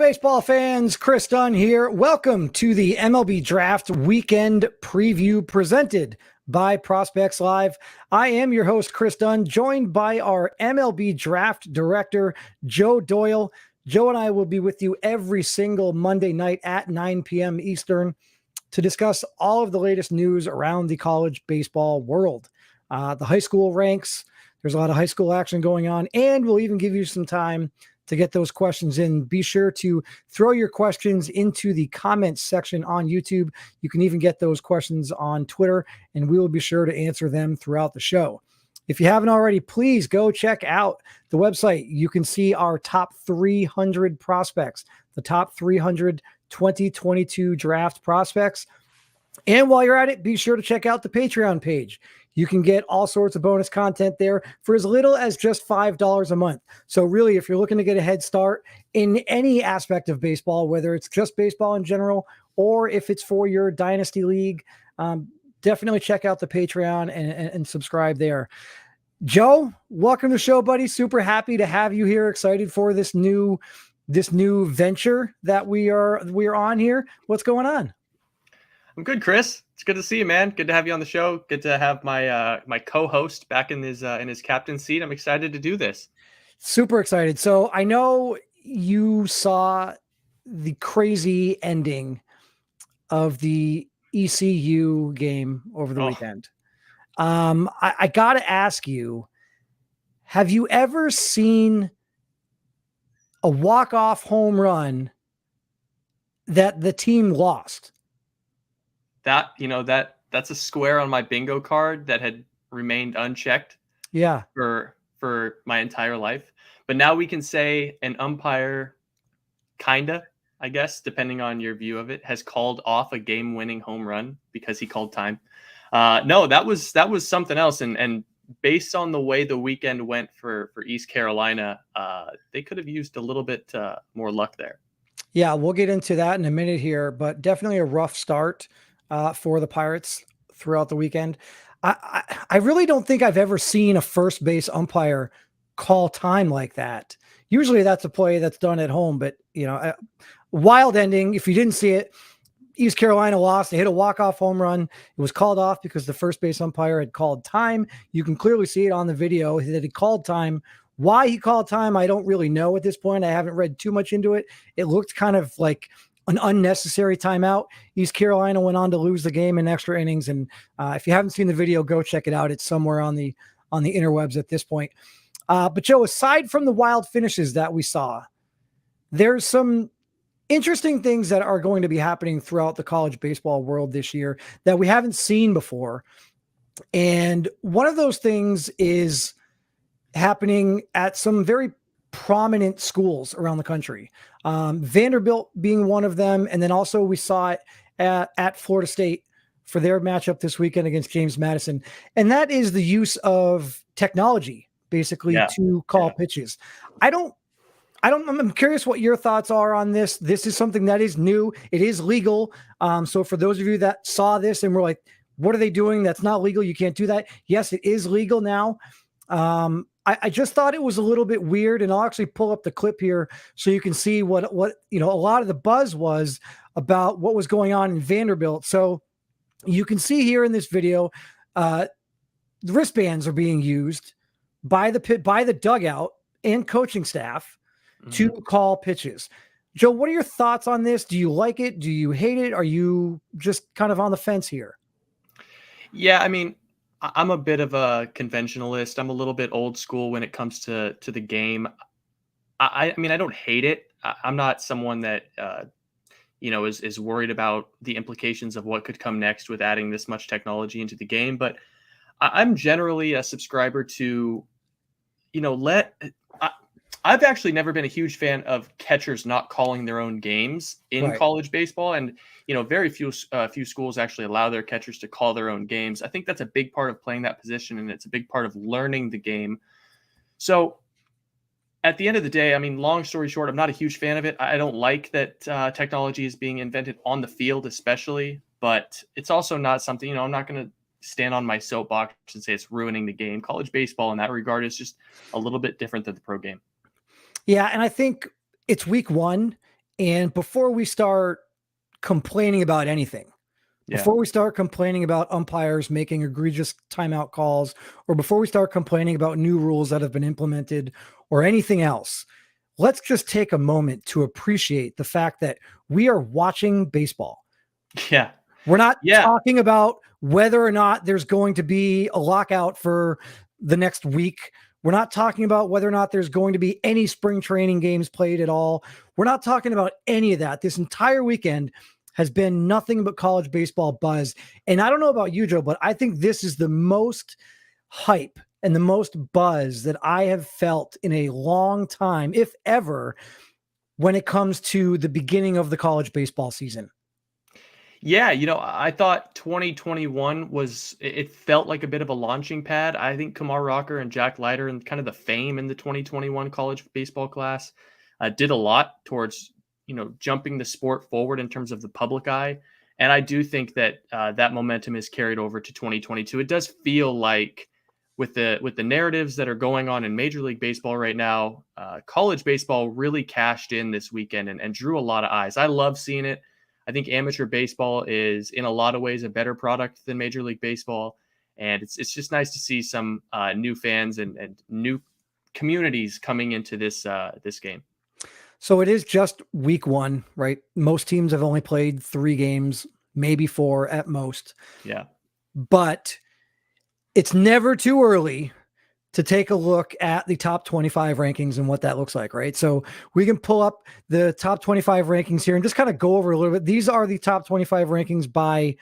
baseball fans. Kris Dunn here. Welcome to the MLB Draft Weekend Preview presented by Prospects Live. I am your host, Kris Dunn, joined by our MLB Draft Director, Joe Doyle. Joe and I will be with you every single Monday night at 9 p.m. Eastern to discuss all of the latest news around the college baseball world. The high school ranks, there's a lot of high school action going on, and we'll even give you some time to get those questions in. Be sure to throw your questions into the comments section on YouTube. You can even get those questions on Twitter, and we will be sure to answer them throughout the show. If you haven't already, please go check out the website. You can see our top 300 prospects, the top 300 2022 draft prospects. And while you're at it, be sure to check out the Patreon page. You can get all sorts of bonus content there for as little as just $5 a month. So really, if you're looking to get a head start in any aspect of baseball, whether it's just baseball in general, or if it's for your dynasty league, definitely check out the Patreon and subscribe there. Joe, welcome to the show, buddy. Super happy to have you here. Excited for this new venture that we're on here. What's going on? I'm good, Kris. It's good to see you, man. Good to have you on the show. Good to have my my co-host back in his captain seat. I'm excited to do this. Super excited. So I know you saw the crazy ending of the ECU game over the weekend. I got to ask you, have you ever seen a walk-off home run that the team lost? That's a square on my bingo card that had remained unchecked. Yeah. For my entire life. But now we can say an umpire, kinda, I guess, depending on your view of it, has called off a game-winning home run because he called time. No, that was something else. And based on the way the weekend went for East Carolina, they could have used a little bit more luck there. Yeah, we'll get into that in a minute here, but definitely a rough start for the Pirates throughout the weekend. I really don't think I've ever seen a first base umpire call time like that. Usually that's a play that's done at home, but wild ending. If you didn't see it, East Carolina lost. They hit a walk-off home run. It was called off because the first base umpire had called time. You can clearly see it on the video that he called time. Why he called time, I don't really know at this point. I haven't read too much into it. It looked kind of like an unnecessary timeout. East Carolina went on to lose the game in extra innings. And if you haven't seen the video, go check it out. It's somewhere on the interwebs at this point. But Joe, aside from the wild finishes that we saw, there's some interesting things that are going to be happening throughout the college baseball world this year that we haven't seen before. And one of those things is happening at some very prominent schools around the country. Vanderbilt being one of them. And then also we saw it at Florida State for their matchup this weekend against James Madison. And that is the use of technology, basically, to call pitches. I'm curious what your thoughts are on this. This is something that is new. It is legal. So for those of you that saw this and were like, what are they doing? That's not legal. You can't do that. Yes, it is legal now. I just thought it was a little bit weird, and I'll actually pull up the clip here so you can see what a lot of the buzz was about what was going on in Vanderbilt. So you can see here in this video, the wristbands are being used by the dugout and coaching staff to call pitches. Joe, what are your thoughts on this? Do you like it? Do you hate it? Are you just kind of on the fence here? Yeah, I mean, I'm a bit of a conventionalist. I'm a little bit old school when it comes to the game. I mean, I don't hate it. I'm not someone that is worried about the implications of what could come next with adding this much technology into the game. But I'm generally a subscriber to, I've actually never been a huge fan of catchers not calling their own games in college baseball. And, very few schools actually allow their catchers to call their own games. I think that's a big part of playing that position, and it's a big part of learning the game. So at the end of the day, I mean, long story short, I'm not a huge fan of it. I don't like that technology is being invented on the field, especially, but it's also not something, I'm not going to stand on my soapbox and say it's ruining the game. College baseball in that regard is just a little bit different than the pro game. Yeah, and I think it's week one, And before we start complaining about anything, before we start complaining about umpires making egregious timeout calls, or before we start complaining about new rules that have been implemented or anything else, let's just take a moment to appreciate the fact that we are watching baseball. Yeah. We're not talking about whether or not there's going to be a lockout for the next week. We're not talking about whether or not there's going to be any spring training games played at all. We're not talking about any of that. This entire weekend has been nothing but college baseball buzz. And I don't know about you, Joe, but I think this is the most hype and the most buzz that I have felt in a long time, if ever, when it comes to the beginning of the college baseball season. Yeah, I thought 2021 it felt like a bit of a launching pad. I think Kumar Rocker and Jack Leiter and kind of the fame in the 2021 college baseball class did a lot towards, jumping the sport forward in terms of the public eye. And I do think that that momentum is carried over to 2022. It does feel like with the narratives that are going on in Major League Baseball right now, college baseball really cashed in this weekend and drew a lot of eyes. I love seeing it. I think amateur baseball is in a lot of ways a better product than Major League Baseball. And it's just nice to see some new fans and new communities coming into this game. So it is just week one, right? Most teams have only played 3 games, maybe 4 at most. Yeah. But it's never too early to take a look at the top 25 rankings and what that looks like, right? So we can pull up the top 25 rankings here and just kind of go over a little bit. These are the top 25 rankings by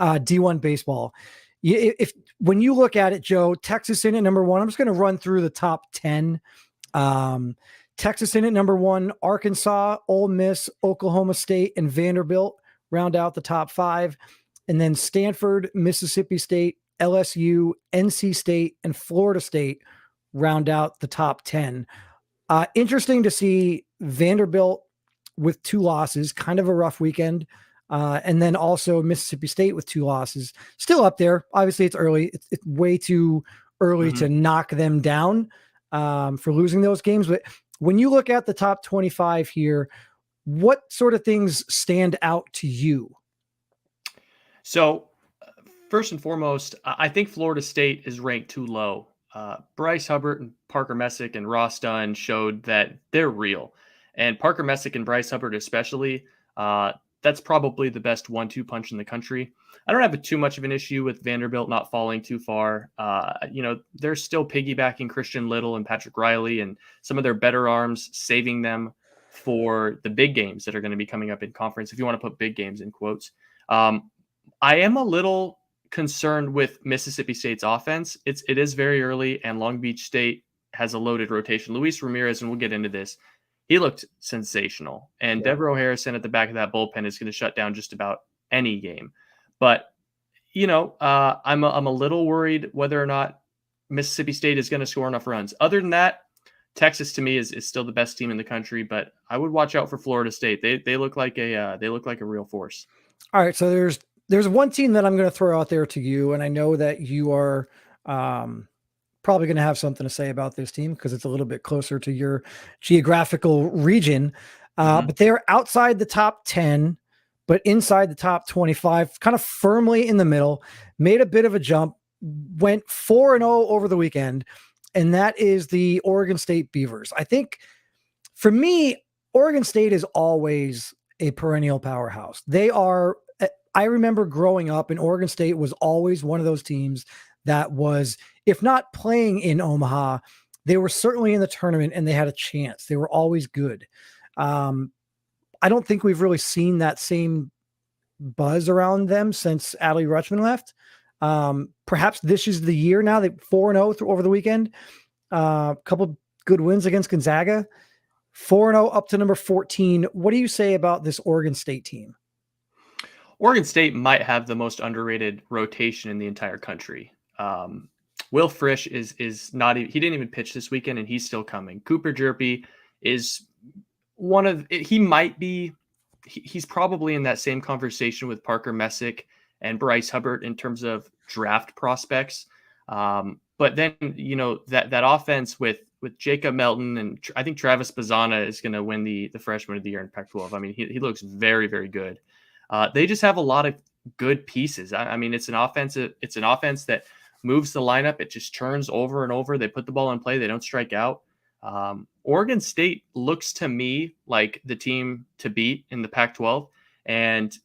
D1 baseball. When you look at it, Joe, Texas in at number 1. I'm just going to run through the top 10. Texas in at number 1, Arkansas, Ole Miss, Oklahoma State, and Vanderbilt round out the top 5. And then Stanford, Mississippi State, LSU, NC State, and Florida State round out the top 10. Interesting to see Vanderbilt with 2 losses, kind of a rough weekend. And then also Mississippi State with 2 losses, still up there. Obviously it's early. It's way too early to knock them down for losing those games. But when you look at the top 25 here, what sort of things stand out to you? So first and foremost, I think Florida State is ranked too low. Bryce Hubbard and Parker Messick and Ross Dunn showed that they're real. And Parker Messick and Bryce Hubbard especially, that's probably the best 1-2 punch in the country. I don't have too much of an issue with Vanderbilt not falling too far. They're still piggybacking Christian Little and Patrick Riley and some of their better arms, saving them for the big games that are going to be coming up in conference, if you want to put big games in quotes. I am a little concerned with Mississippi State's offense. It is very early, and Long Beach State has a loaded rotation. Luis Ramirez, and we'll get into this, he looked sensational. And Devereaux Harrison at the back of that bullpen is going to shut down just about any game. But, I'm a little worried whether or not Mississippi State is going to score enough runs. Other than that, Texas to me is still the best team in the country, but I would watch out for Florida State. They look like a real force. All right, so there's one team that I'm going to throw out there to you, and I know that you are probably going to have something to say about this team because it's a little bit closer to your geographical region. But they're outside the top 10, but inside the top 25, kind of firmly in the middle, made a bit of a jump, went 4-0 over the weekend, and that is the Oregon State Beavers. I think for me, Oregon State is always a perennial powerhouse. I remember growing up, and Oregon State was always one of those teams that was, if not playing in Omaha, they were certainly in the tournament and they had a chance. They were always good. I don't think we've really seen that same buzz around them since Adley Rutschman left. Perhaps this is the year now. They 4-0 over the weekend. A couple good wins against Gonzaga. 4-0 up to number 14. What do you say about this Oregon State team? Oregon State might have the most underrated rotation in the entire country. Will Frisch is not even, he didn't even pitch this weekend and he's still coming. Cooper Jerpy is he's probably in that same conversation with Parker Messick and Bryce Hubbard in terms of draft prospects. But then, that offense with with Jacob Melton, and I think Travis Bazana is going to win the freshman of the year in Pac-12. I mean, he looks very, very good. They just have a lot of good pieces. I mean, it's an offense that moves the lineup. It just turns over and over. They put the ball in play. They don't strike out. Oregon State looks to me like the team to beat in the Pac-12, and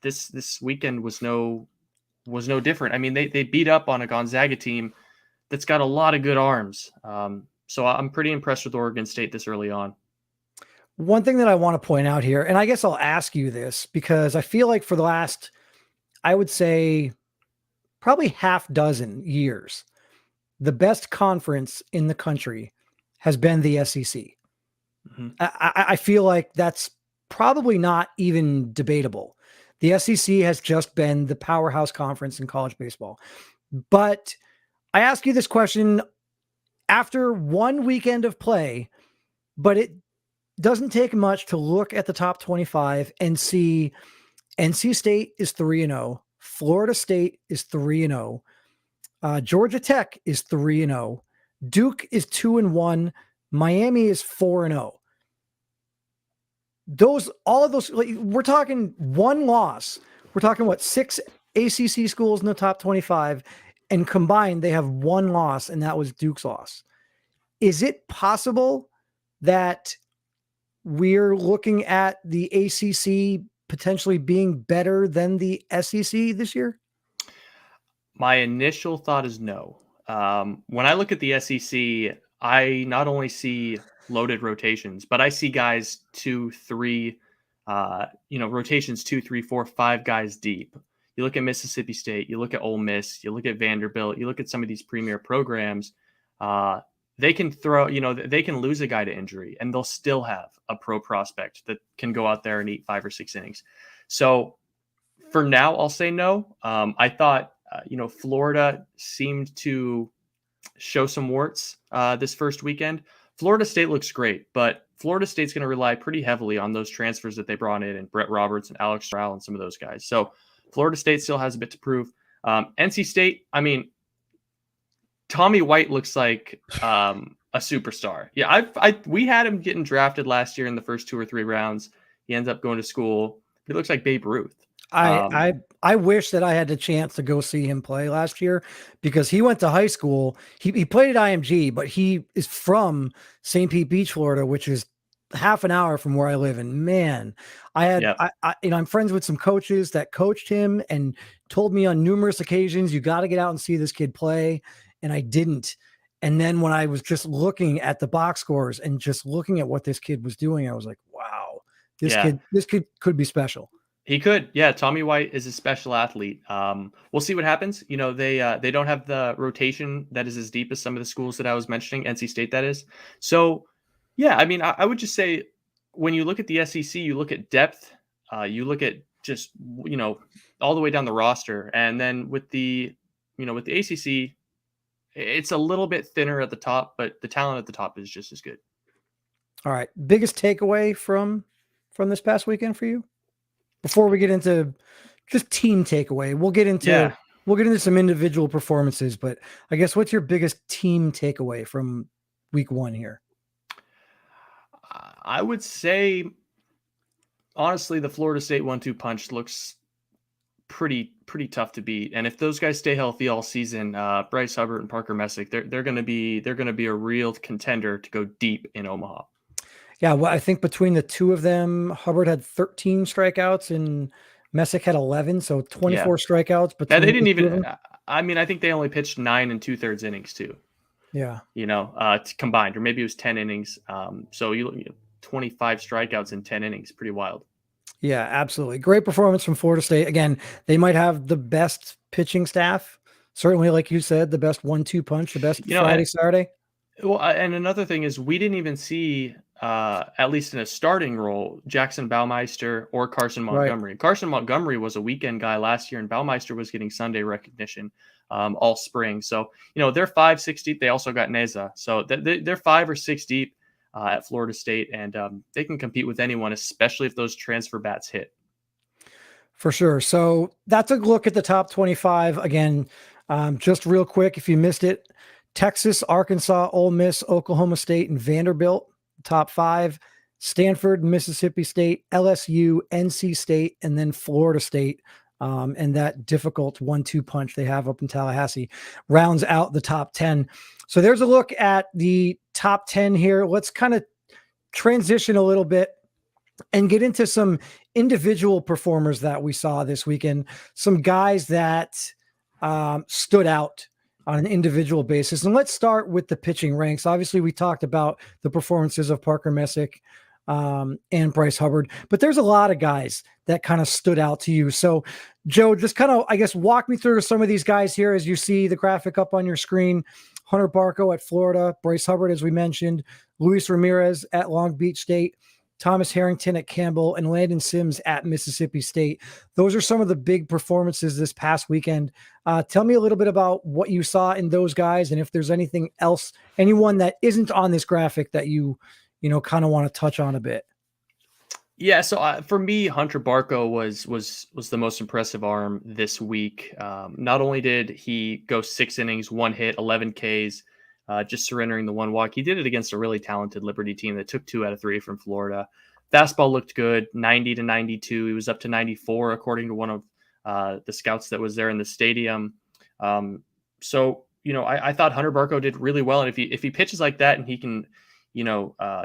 this weekend was no different. I mean, they beat up on a Gonzaga team that's got a lot of good arms. So I'm pretty impressed with Oregon State this early on. One thing that I want to point out here, and I guess I'll ask you this because I feel like for the last, I would say, probably half dozen years, the best conference in the country has been the SEC. Mm-hmm. I feel like that's probably not even debatable. The SEC has just been the powerhouse conference in college baseball. But I ask you this question after one weekend of play, but it doesn't take much to look at the top 25 and see NC State is 3-0, Florida State is 3-0, Georgia Tech is 3-0, Duke is 2-1, Miami is 4-0. All of those, we're talking one loss. We're talking what, 6 ACC schools in the top 25, and combined they have one loss, and that was Duke's loss. Is it possible that we're looking at the ACC potentially being better than the SEC this year? My initial thought is no. When I look at the SEC, I not only see loaded rotations, but I see guys 2, 3, rotations 2, 3, 4, 5 guys deep. You look at Mississippi State, you look at Ole Miss, you look at Vanderbilt, you look at some of these premier programs. They can they can lose a guy to injury and they'll still have a pro prospect that can go out there and eat 5 or 6 innings. So for now, I'll say no. I thought, Florida seemed to show some warts this first weekend. Florida State looks great, but Florida State's going to rely pretty heavily on those transfers that they brought in, and Brett Roberts and Alex Stroud and some of those guys. So Florida State still has a bit to prove. NC State, I mean, Tommy White looks like a superstar. Yeah, we had him getting drafted last year in the first 2 or 3 rounds. He ends up going to school. He looks like Babe Ruth. I wish that I had the chance to go see him play last year, because he went to high school. He played at IMG, but he is from St. Pete Beach, Florida, which is half an hour from where I live. And man, I'm friends with some coaches that coached him and told me on numerous occasions, you got to get out and see this kid play. And I didn't. And then when I was just looking at the box scores and just looking at what this kid was doing, I was like, wow, this kid could be special. He could. Yeah. Tommy White is a special athlete. We'll see what happens. They don't have the rotation that is as deep as some of the schools that I was mentioning, NC State, that is. So yeah, I mean, I would just say when you look at the SEC, you look at depth, you look at just, all the way down the roster. And then with the ACC, it's a little bit thinner at the top, but the talent at the top is just as good. All right. Biggest takeaway from this past weekend for you? Before we get into just team takeaway, we'll get into some individual performances, but I guess what's your biggest team takeaway from week 1 here? I would say, honestly, the Florida State 1-2 punch looks pretty tough to beat. And if those guys stay healthy all season, Bryce Hubbard and Parker Messick, they're going to be a real contender to go deep in Omaha. Yeah, well, I think between the two of them, Hubbard had 13 strikeouts and Messick had 11, so 24 strikeouts. But they didn't even. I mean, I think they only pitched 9 2/3 innings too. Yeah, combined, or maybe it was 10 innings. So 25 strikeouts in 10 innings, pretty wild. Yeah, absolutely. Great performance from Florida State. Again, they might have the best pitching staff. Certainly, like you said, the best 1-2 punch, the best Friday, Saturday. Well, and another thing is we didn't even see, at least in a starting role, Jackson Baumeister or Carson Montgomery. Right. Carson Montgomery was a weekend guy last year, and Baumeister was getting Sunday recognition all spring. So, they're 5, 6 deep. They also got Neza. So they're 5 or 6 deep at Florida State, and they can compete with anyone, especially if those transfer bats hit. For sure. So that's a look at the top 25. Again, just real quick, if you missed it, Texas, Arkansas, Ole Miss, Oklahoma State, and Vanderbilt, top 5. Stanford, Mississippi State, LSU, NC State, and then Florida State. And that difficult 1-2 punch they have up in Tallahassee rounds out the top 10. So there's a look at the top 10 here. Let's kind of transition a little bit and get into some individual performers that we saw this weekend, some guys that stood out on an individual basis. And let's start with the pitching ranks. Obviously, we talked about the performances of Parker Messick and Bryce Hubbard, but there's a lot of guys that kind of stood out to you. So Joe, just kind of, I guess, walk me through some of these guys here as you see the graphic up on your screen. Hunter Barco at Florida, Bryce Hubbard, as we mentioned, Luis Ramirez at Long Beach State, Thomas Harrington at Campbell, and Landon Sims at Mississippi State. Those are some of the big performances this past weekend. Tell me a little bit about what you saw in those guys, and if there's anything else, anyone that isn't on this graphic that you kind of want to touch on a bit. Yeah, so for me, Hunter Barco was the most impressive arm this week. Not only did he go 6 innings, 1 hit, 11 Ks, just surrendering the 1 walk. He did it against a really talented Liberty team that took 2 out of 3 from Florida. Fastball looked good, 90 to 92. He was up to 94, according to one of the scouts that was there in the stadium. So, I thought Hunter Barco did really well. And if he pitches like that and he can,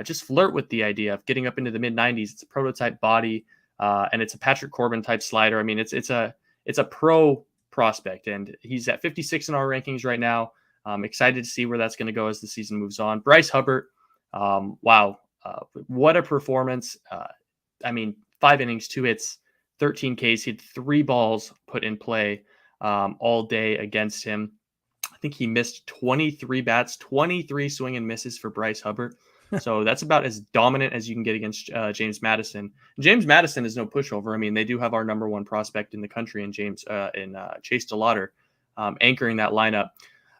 just flirt with the idea of getting up into the mid 90s, it's a prototype body and it's a Patrick Corbin type slider. I mean, it's a pro prospect, and he's at 56 in our rankings right now. I'm excited to see where that's going to go as the season moves on. Bryce Hubbard, wow, what a performance. 5 innings, 2 hits, 13 Ks. He had 3 balls put in play all day against him. I think he missed 23 bats, 23 swing and misses for Bryce Hubbard. So that's about as dominant as you can get against James Madison. James Madison is no pushover. I mean, they do have our number 1 prospect in the country in Chase DeLauter anchoring that lineup.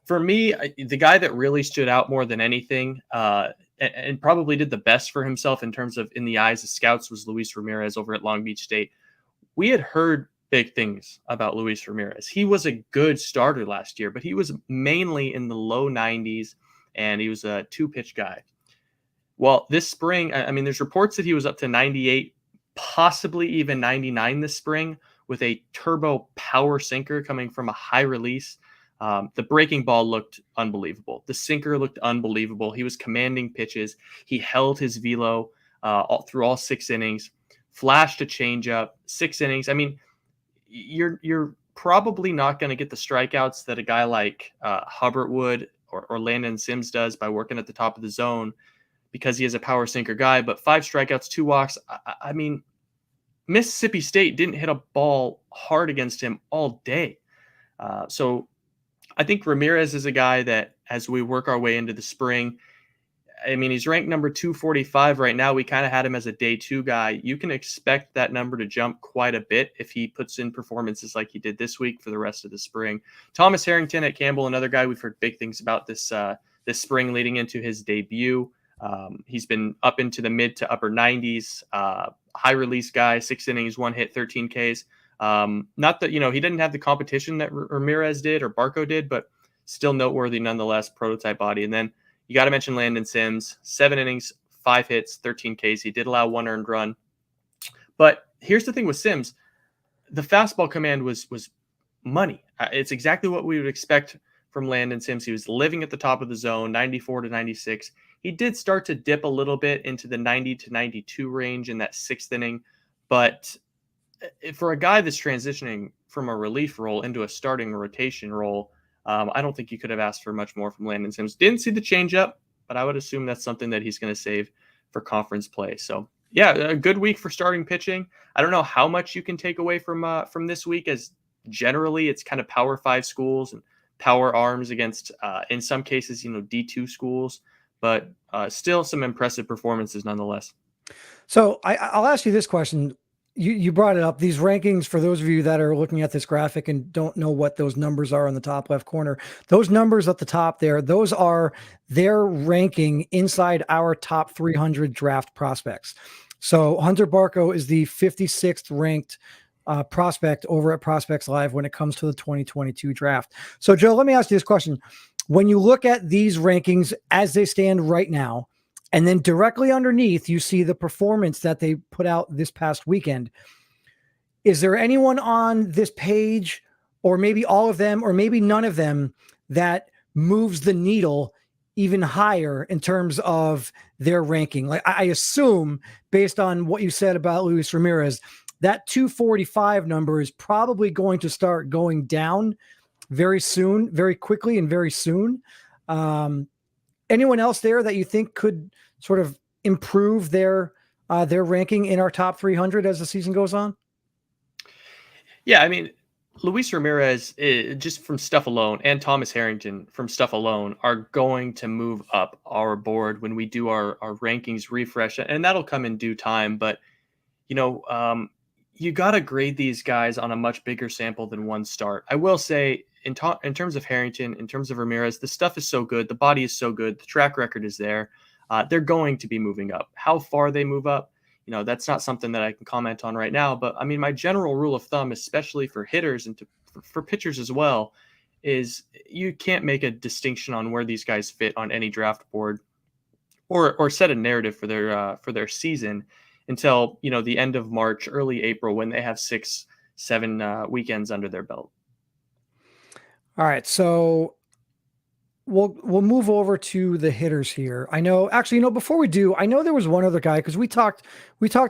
For me, the guy that really stood out more than anything and probably did the best for himself in terms of in the eyes of scouts was Luis Ramirez over at Long Beach State. We had heard big things about Luis Ramirez. He was a good starter last year, but he was mainly in the low 90s, and he was a 2-pitch guy. Well, this spring, there's reports that he was up to 98, possibly even 99 this spring with a turbo power sinker coming from a high release. The breaking ball looked unbelievable. The sinker looked unbelievable. He was commanding pitches. He held his velo through all 6 innings, flashed a changeup, 6 innings. I mean, you're probably not going to get the strikeouts that a guy like Hubbard would or Landon Sims does by working at the top of the zone because he is a power sinker guy. But 5 strikeouts, 2 walks. I mean, Mississippi State didn't hit a ball hard against him all day. So I think Ramirez is a guy that as we work our way into the spring, he's ranked number 245 right now. We kind of had him as a day 2 guy. You can expect that number to jump quite a bit if he puts in performances like he did this week for the rest of the spring. Thomas Harrington at Campbell, another guy we've heard big things about this spring leading into his debut. He's been up into the mid to upper 90s, high release guy, 6 innings, 1 hit, 13 Ks. Not that, he didn't have the competition that Ramirez did or Barco did, but still noteworthy nonetheless, prototype body. And then you got to mention Landon Sims, 7 innings, 5 hits, 13 Ks. He did allow 1 earned run. But here's the thing with Sims. The fastball command was money. It's exactly what we would expect from Landon Sims. He was living at the top of the zone, 94 to 96. He did start to dip a little bit into the 90 to 92 range in that 6th inning. But for a guy that's transitioning from a relief role into a starting rotation role, I don't think you could have asked for much more from Landon Sims. Didn't see the changeup, but I would assume that's something that he's going to save for conference play. So, yeah, a good week for starting pitching. I don't know how much you can take away from this week, as generally it's kind of Power 5 schools and power arms against, in some cases, D2 schools, but still some impressive performances nonetheless. So I'll ask you this question. You brought it up, these rankings, for those of you that are looking at this graphic and don't know what those numbers are in the top left corner, those numbers at the top there, those are their ranking inside our top 300 draft prospects. So Hunter Barco is the 56th ranked prospect over at Prospects Live when it comes to the 2022 draft. So Joe, let me ask you this question. When you look at these rankings as they stand right now, and then directly underneath, you see the performance that they put out this past weekend. Is there anyone on this page, or maybe all of them, or maybe none of them, that moves the needle even higher in terms of their ranking? Like, I assume, based on what you said about Luis Ramirez, that 245 number is probably going to start going down very soon, very quickly, and very soon. Anyone else there that you think could sort of improve their ranking in our top 300 as the season goes on? Yeah, I mean, Luis Ramirez, just from stuff alone, and Thomas Harrington from stuff alone, are going to move up our board when we do our rankings refresh, and that'll come in due time. But you know, you got to grade these guys on a much bigger sample than one start. I will say, in terms of Harrington, in terms of Ramirez, the stuff is so good, the body is so good, the track record is there. They're going to be moving up. How far they move up, that's not something that I can comment on right now. But I mean, my general rule of thumb, especially for hitters and for pitchers as well, is you can't make a distinction on where these guys fit on any draft board, or set a narrative for their season until the end of March, early April, when they have 6-7 weekends under their belt. All right, so we'll move over to the hitters here. I know, actually, before we do, I know there was one other guy, because we talked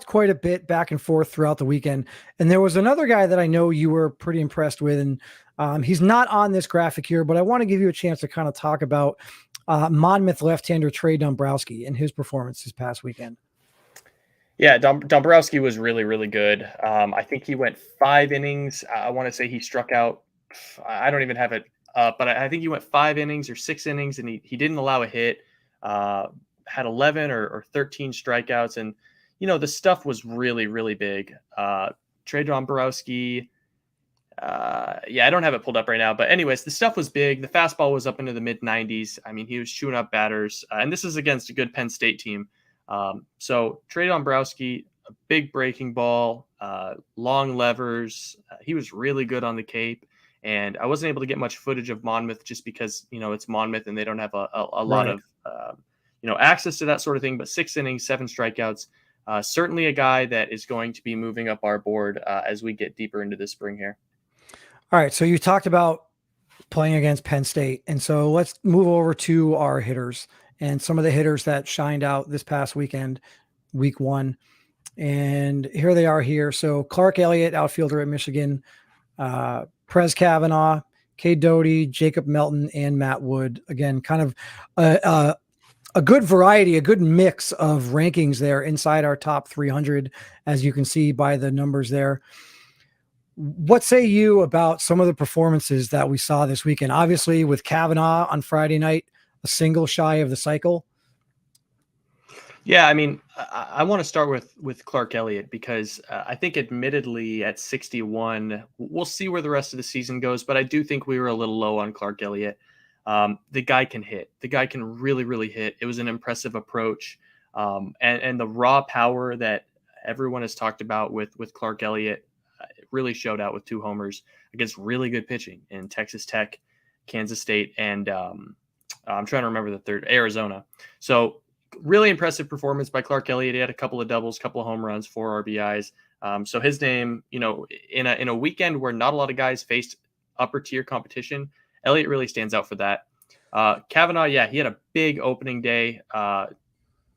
quite a bit back and forth throughout the weekend, and there was another guy that I know you were pretty impressed with, and he's not on this graphic here, but I want to give you a chance to kind of talk about Monmouth left-hander Trey Dombrowski and his performance this past weekend. Yeah, Dombrowski was really, really good. I think he went 5 innings. I want to say he struck out, I don't even have it up, but I think he went 5 innings or 6 innings, and he didn't allow a hit. Had 11 or 13 strikeouts, and the stuff was really, really big. Trey Dombrowski. Yeah, I don't have it pulled up right now, but anyways, the stuff was big. The fastball was up into the mid 90s. I mean, he was chewing up batters, and this is against a good Penn State team. So Trey Dombrowski, a big breaking ball, long levers. He was really good on the Cape, and I wasn't able to get much footage of Monmouth just because it's Monmouth and they don't have a lot of access to that sort of thing. But 6 innings, 7 strikeouts. Certainly a guy that is going to be moving up our board as we get deeper into the spring here. All right, so you talked about playing against Penn State, and so let's move over to our hitters and some of the hitters that shined out this past weekend, week 1. And here they are here. So Clark Elliott, outfielder at Michigan, Prez Kavanaugh, Cade Doty, Jacob Melton, and Matt Wood. Again, kind of a good variety, a good mix of rankings there inside our top 300, as you can see by the numbers there. What say you about some of the performances that we saw this weekend? Obviously, with Kavanaugh on Friday night, a single shy of the cycle. Yeah, I mean, I want to start with Clark Elliott because I think, admittedly, at 61, we'll see where the rest of the season goes. But I do think we were a little low on Clark Elliott. The guy can hit. The guy can really, really hit. It was an impressive approach, and the raw power that everyone has talked about with Clark Elliott. It really showed out with 2 homers against really good pitching in Texas Tech, Kansas State, and I'm trying to remember the third, Arizona. So really impressive performance by Clark Elliott. He had a couple of doubles, couple of home runs, 4 RBIs. So his name, in a weekend where not a lot of guys faced upper tier competition, Elliott really stands out for that. Kavanaugh, yeah, he had a big opening day,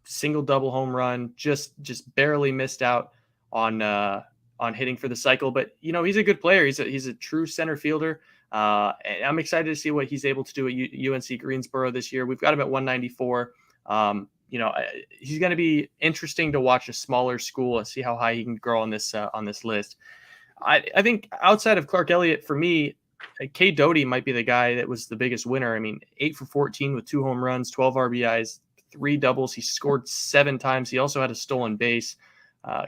single double home run, just barely missed out on hitting for the cycle, but he's a good player. He's a true center fielder. And I'm excited to see what he's able to do at UNC Greensboro this year. We've got him at 194. He's going to be interesting to watch a smaller school and see how high he can grow on this list. I think outside of Clark Elliott, for me, Cade Doty might be the guy that was the biggest winner. I mean, 8 for 14 with 2 home runs, 12 RBIs, 3 doubles. He scored 7 times. He also had a stolen base.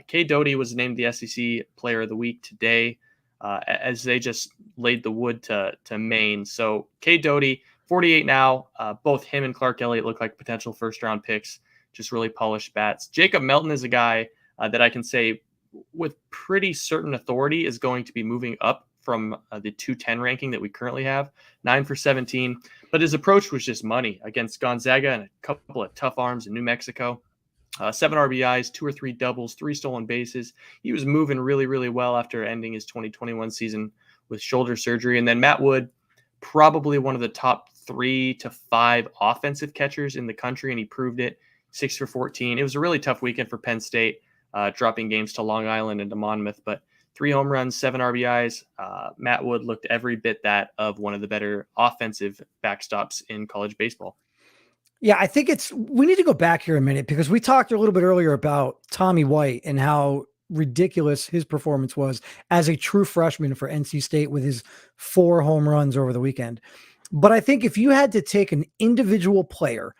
Cade Doty was named the SEC Player of the Week today, as they just laid the wood to Maine. So Cade Doty, 48 now. Both him and Clark Elliott look like potential first-round picks, just really polished bats. Jacob Melton is a guy that I can say with pretty certain authority is going to be moving up from the 210 ranking that we currently have, 9 for 17. But his approach was just money against Gonzaga and a couple of tough arms in New Mexico. 7 RBIs, 2 or 3 doubles, 3 stolen bases. He was moving really, really well after ending his 2021 season with shoulder surgery. And then Matt Wood, probably one of the top 3 to 5 offensive catchers in the country, and he proved it. 6 for 14. It was a really tough weekend for Penn State, dropping games to Long Island and to Monmouth, but 3 home runs, 7 RBIs. Matt Wood looked every bit that of one of the better offensive backstops in college baseball. Yeah, I think we need to go back here a minute because we talked a little bit earlier about Tommy White and how ridiculous his performance was as a true freshman for NC State with his 4 home runs over the weekend. But I think if you had to take an individual player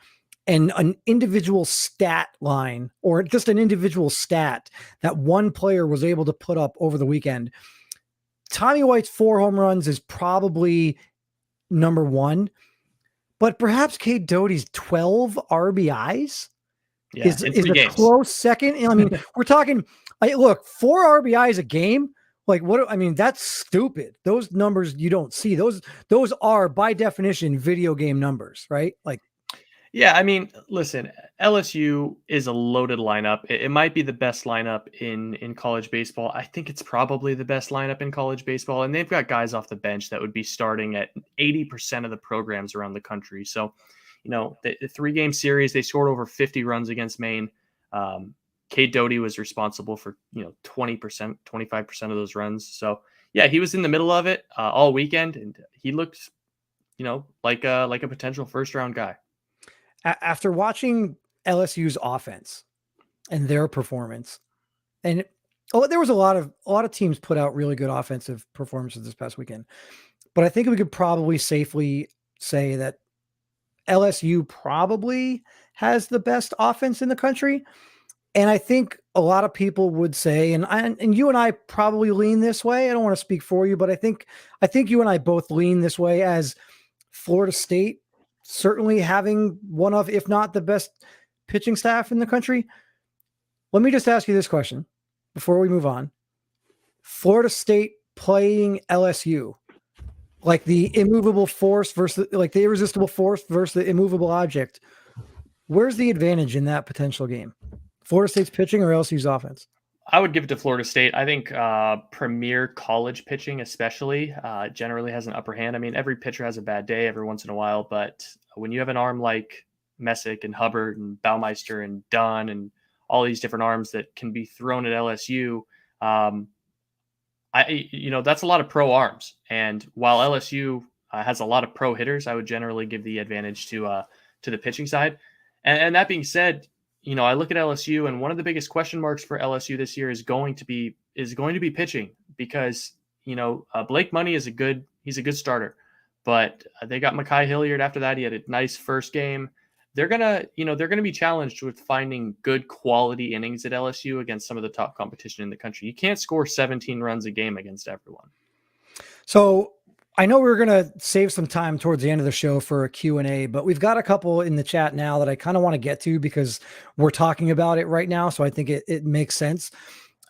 and an individual stat line, or just an individual stat that one player was able to put up over the weekend, Tommy White's 4 home runs is probably number 1. But perhaps Cade Doty's 12 RBIs is a close second. I mean, we're talking, look, 4 RBIs a game. Like what? I mean, that's stupid. Those numbers you don't see. Those are by definition video game numbers, right? Like, yeah, I mean, listen, LSU is a loaded lineup. It might be the best lineup in college baseball. I think it's probably the best lineup in college baseball. And they've got guys off the bench that would be starting at 80% of the programs around the country. So, the 3-game series, they scored over 50 runs against Maine. Cade Doty was responsible for, 20%, 25% of those runs. So, yeah, he was in the middle of it all weekend. And he looked, like a potential first-round guy. After watching LSU's offense and their performance, and there was a lot of teams put out really good offensive performances this past weekend, but I think we could probably safely say that LSU probably has the best offense in the country. And I think a lot of people would say, and you and I probably lean this way. I don't want to speak for you, but I think you and I both lean this way, as Florida State certainly having one of, if not the best pitching staff in the country. Let me just ask you this question before we move on. Florida State playing LSU, like the immovable force versus like the irresistible force versus the immovable object. Where's the advantage in that potential game? Florida State's pitching or LSU's offense? I would give it to Florida State. I think premier college pitching especially generally has an upper hand. I mean, every pitcher has a bad day every once in a while, but when you have an arm like Messick and Hubbard and Baumeister and Dunn and all these different arms that can be thrown at LSU, that's a lot of pro arms. And while LSU has a lot of pro hitters, I would generally give the advantage to the pitching side. And that being said, I look at LSU, and one of the biggest question marks for LSU this year is going to be pitching, because Blake Money is he's a good starter, but they got Mekhi Hilliard after that. He had a nice first game. They're gonna be challenged with finding good quality innings at LSU against some of the top competition in the country. You can't score 17 runs a game against everyone. So I know we're going to save some time towards the end of the show for a Q&A, but we've got a couple in the chat now that I kind of want to get to because we're talking about it right now. So I think it makes sense.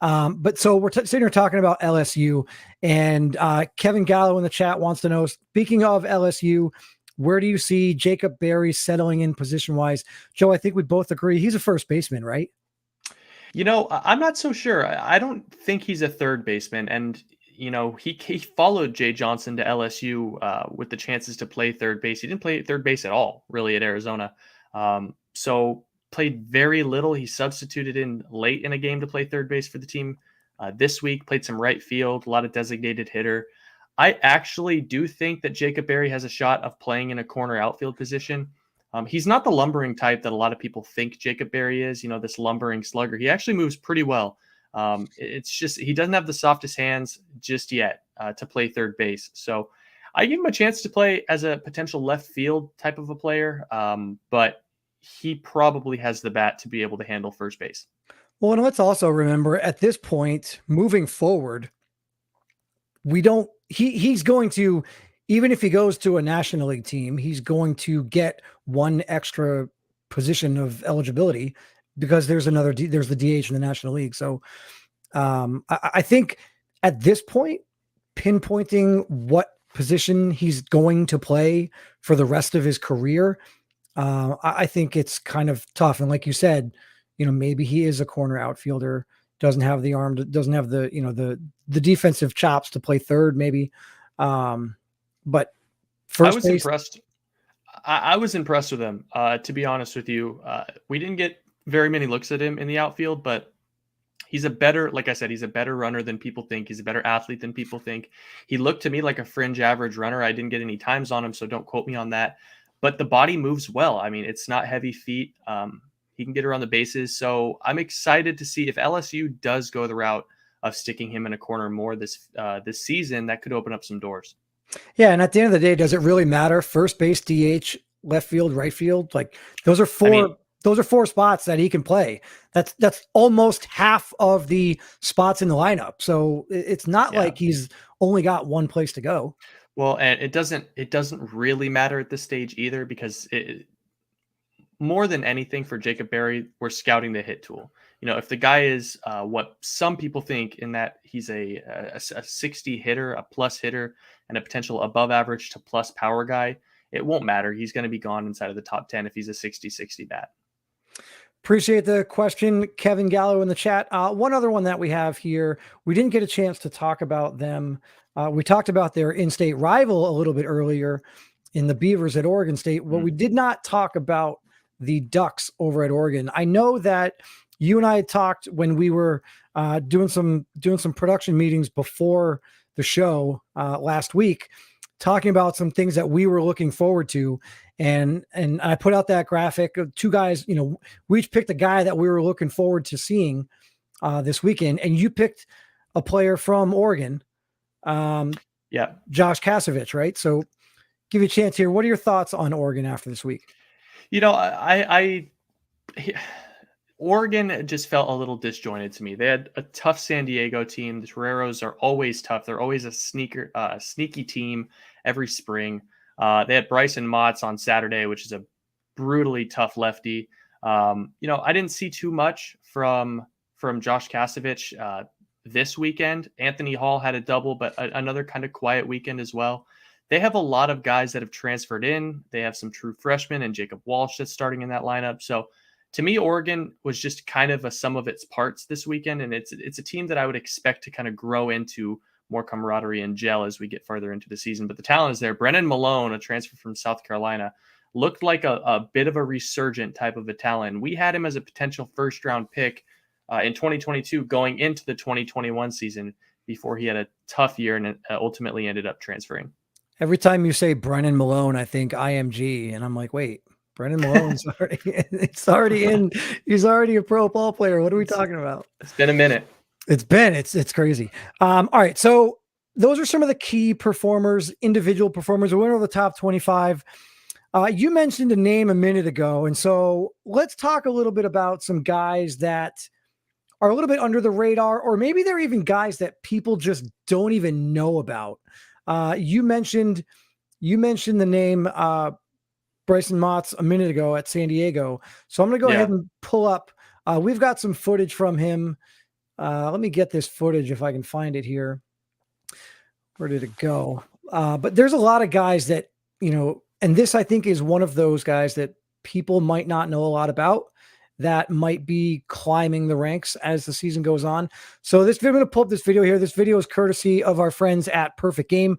But so we're sitting here talking about LSU, and Kevin Gallo in the chat wants to know, speaking of LSU, where do you see Jacob Berry settling in position-wise? Joe, I think we both agree he's a first baseman, right? I'm not so sure. I don't think he's a third baseman. And he followed Jay Johnson to LSU with the chances to play third base. He didn't play third base at all, really, at Arizona. So played very little. He substituted in late in a game to play third base for the team this week, played some right field, a lot of designated hitter. I actually do think that Jacob Berry has a shot of playing in a corner outfield position. He's not the lumbering type that a lot of people think Jacob Berry is, this lumbering slugger. He actually moves pretty well. It's just he doesn't have the softest hands just yet to play third base. So I give him a chance to play as a potential left field type of a player, but he probably has the bat to be able to handle first base. Well, and let's also remember at this point, moving forward, he's going to, even if he goes to a National League team, he's going to get one extra position of eligibility because there's the DH in the National League. So I think at this point, pinpointing what position he's going to play for the rest of his career, I think it's kind of tough. And like you said, maybe he is a corner outfielder, doesn't have the arm, doesn't have the, the defensive chops to play third, maybe. But first base. Impressed. I was impressed with him. To be honest with you, we didn't get very many looks at him in the outfield, but like I said, he's a better runner than people think. He's a better athlete than people think. He looked to me like a fringe average runner. I didn't get any times on him, so don't quote me on that. But the body moves well. I mean, it's not heavy feet. He can get around the bases. So I'm excited to see if LSU does go the route of sticking him in a corner more this season. That could open up some doors. Yeah, and at the end of the day, does it really matter? First base, DH, left field, right field, like those are four spots that he can play. That's almost half of the spots in the lineup. So it's not like he's only got one place to go. Well, and it doesn't really matter at this stage either, because more than anything for Jacob Berry, we're scouting the hit tool. If the guy is what some people think, in that he's a 60 hitter, a plus hitter, and a potential above average to plus power guy, it won't matter. He's going to be gone inside of the top 10 if he's a 60-60 bat. Appreciate the question, Kevin Gallo, in the chat. One other one that we have here, we didn't get a chance to talk about them. We talked about their in-state rival a little bit earlier in the Beavers at Oregon State, but we did not talk about the Ducks over at Oregon. I know that you and I had talked when we were doing some production meetings before the show last week, talking about some things that we were looking forward to. And I put out that graphic of two guys, we each picked a guy that we were looking forward to seeing this weekend. And you picked a player from Oregon. Josh Kasevich, right? So give you a chance here. What are your thoughts on Oregon after this week? Oregon just felt a little disjointed to me. They had a tough San Diego team. The Toreros are always tough. They're always a sneaky team every spring. They had Bryson Motts on Saturday, which is a brutally tough lefty. I didn't see too much from Josh Kasevich this weekend. Anthony Hall had a double, but another kind of quiet weekend as well. They have a lot of guys that have transferred in. They have some true freshmen and Jacob Walsh that's starting in that lineup. So to me, Oregon was just kind of a sum of its parts this weekend, and it's a team that I would expect to kind of grow into more camaraderie and gel as we get further into the season. But the talent is there. Brennan Malone, a transfer from South Carolina, looked like a bit of a resurgent type of a talent. We had him as a potential first-round pick in 2022 going into the 2021 season before he had a tough year and ultimately ended up transferring. Every time you say Brennan Malone, I think IMG, and I'm like, wait, Brennan Malone's already in. He's already a pro ball player. What are we talking about? It's been a minute. It's crazy. All right. So those are some of the key performers, individual performers. We went over the top 25. You mentioned a name a minute ago. And so let's talk a little bit about some guys that are a little bit under the radar, or maybe they're even guys that people just don't even know about. You mentioned the name, Bryson Motts a minute ago at San Diego. So I'm going to go ahead and pull up. We've got some footage from him. Let me get this footage if I can find it here. Where did it go? But there's a lot of guys that, and this I think is one of those guys that people might not know a lot about, that might be climbing the ranks as the season goes on. So I'm going to pull up this video here. This video is courtesy of our friends at Perfect Game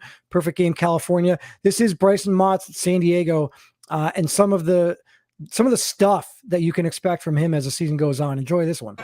California. This is Bryson Motts at San Diego. And some of the stuff that you can expect from him as the season goes on. Enjoy this one.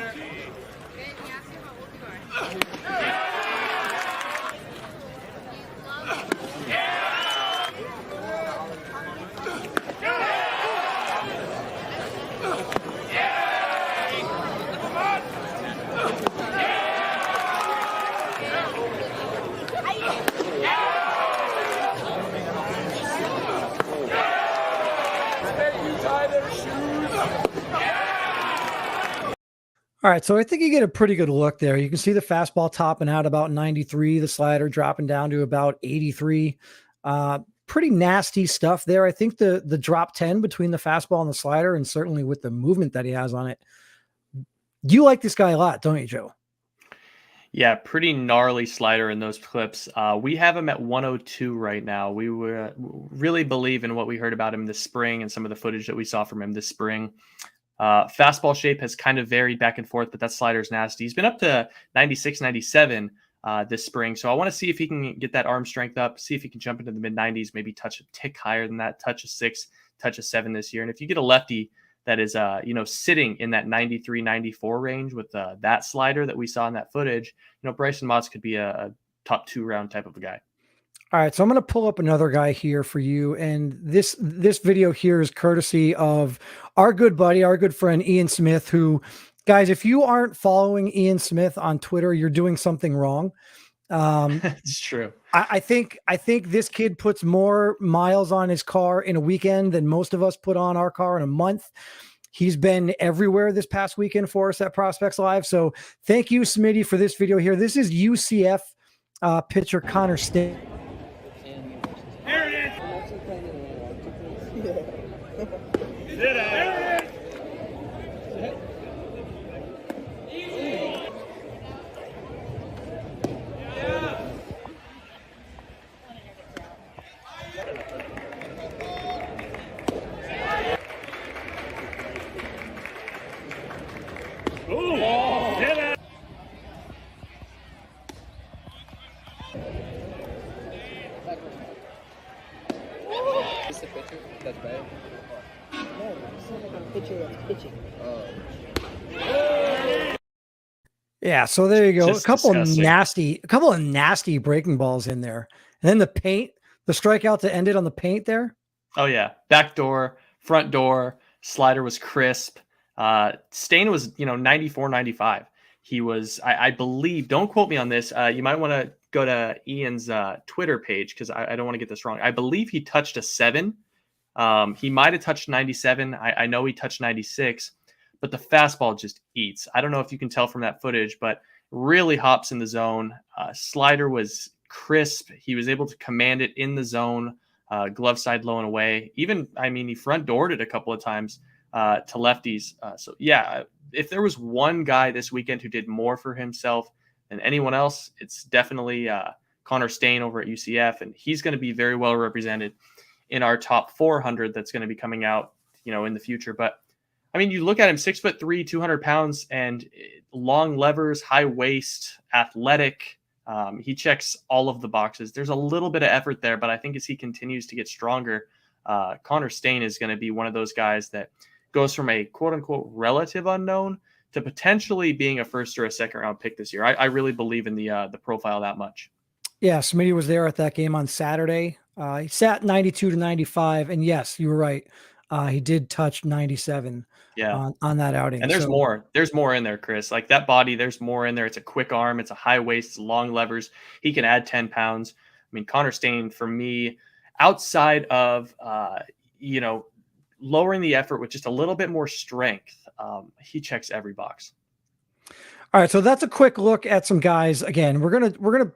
All right, so I think you get a pretty good look there. You can see the fastball topping out about 93, the slider dropping down to about 83. Pretty nasty stuff there. I think the drop 10 between the fastball and the slider, and certainly with the movement that he has on it. You like this guy a lot, don't you, Joe? Yeah, pretty gnarly slider in those clips. We have him at 102 right now. We were really believe in what we heard about him this spring and some of the footage that we saw from him this spring. Fastball shape has kind of varied back and forth, but that slider's nasty. He's been up to 96, 97 this spring. So I want to see if he can get that arm strength up, see if he can jump into the mid 90s, maybe touch a tick higher than that, touch a 6, touch a 7 this year. And if you get a lefty that is, sitting in that 93, 94 range with that slider that we saw in that footage, Bryson Motts could be a top 2 round type of a guy. All right, so I'm going to pull up another guy here for you, and this video here is courtesy of our good buddy, our good friend Ian Smith. Who, guys, if you aren't following Ian Smith on Twitter, you're doing something wrong. It's true. I think this kid puts more miles on his car in a weekend than most of us put on our car in a month. He's been everywhere this past weekend for us at Prospects Live. So thank you, Smitty, for this video here. This is UCF pitcher Connor Stain. There it is. Sit down. Yeah, so there you go. Just a couple disgusting. of nasty breaking balls in there. And then the paint, the strikeout to end it on the paint there. Oh yeah. Back door, front door, slider was crisp. Stain was, 94, 95. He was, I believe, don't quote me on this. You might want to go to Ian's Twitter page, because I don't want to get this wrong. I believe he touched a 7. He might have touched 97. I know he touched 96, but the fastball just eats. I don't know if you can tell from that footage, but really hops in the zone. Slider was crisp. He was able to command it in the zone, glove side low and away. Even, he front doored it a couple of times to lefties. So yeah, if there was one guy this weekend who did more for himself than anyone else, it's definitely Connor Stain over at UCF, and he's going to be very well represented in our top 400 that's going to be coming out, in the future. But you look at him, 6'3", 200 pounds, and long levers, high waist, athletic. He checks all of the boxes. There's a little bit of effort there, but I think as he continues to get stronger, Connor Stain is going to be one of those guys that goes from a quote unquote relative unknown to potentially being a first or a second round pick this year. I really believe in the profile that much. Yeah, Smitty was there at that game on Saturday. He sat 92 to 95, and yes, you were right. He did touch 97 on that outing. And there's more. There's more in there, Kris. Like that body, there's more in there. It's a quick arm. It's a high waist. It's long levers. He can add 10 pounds. Connor Stain, for me, outside of, lowering the effort with just a little bit more strength, he checks every box. All right, so that's a quick look at some guys. Again, we're gonna